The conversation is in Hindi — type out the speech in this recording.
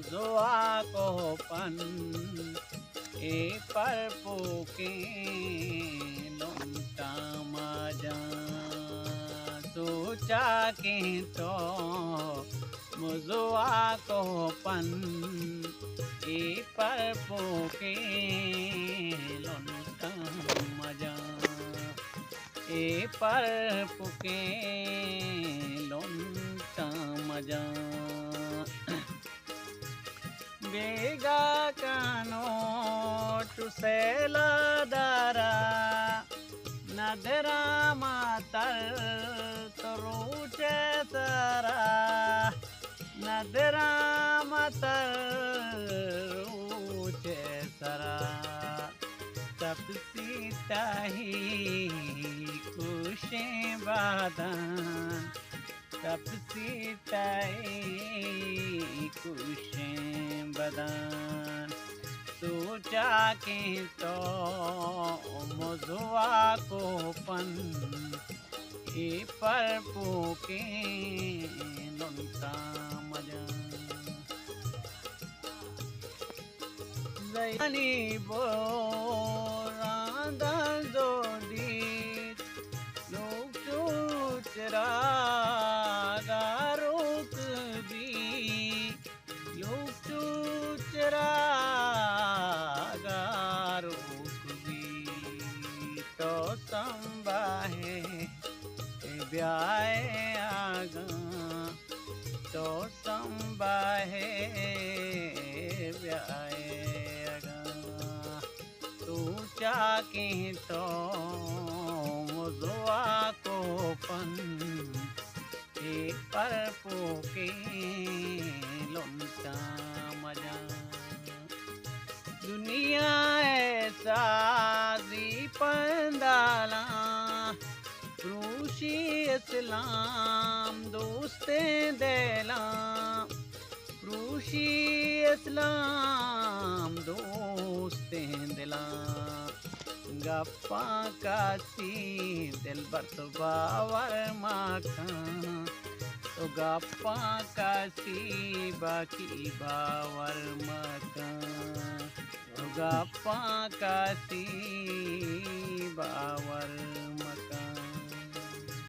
मुझुआ को पन ए पर पोके लुंटा मजा सोचा के तो मुझुआ को पन ए पर पोके लुंटा मजा ए पर पुके लुंटा मजा बेगा कानो टुसेला दारा नदरा मातर तरुचे सरा नदरा मातर रुचे सरा तपसी ताही खुशे बादान तपसी ताही खुशे बदान सोचा के तो मुझुआ को पन ए पर पोके लुंटा मजा जैनी बोरांदा जोड़ी लोग चुचरा गारुक भी लोग चुचरा गारुक भी तो संबाहे ब्याहे आगा तो संबाहे ब्याहे आगा तू चाके तो मुझुआ को पन ए पर पोके लुंटा मजा दुनिया ऐसा दी पंदाला रूशी इस्लाम दोस्ते देला रूशी इस्लाम दोस्ते दिला गप्पा कासी दिल बरत बावर माखा तो गप्पा कासी बाकी बावर माखा तो गप्पा कासी बावर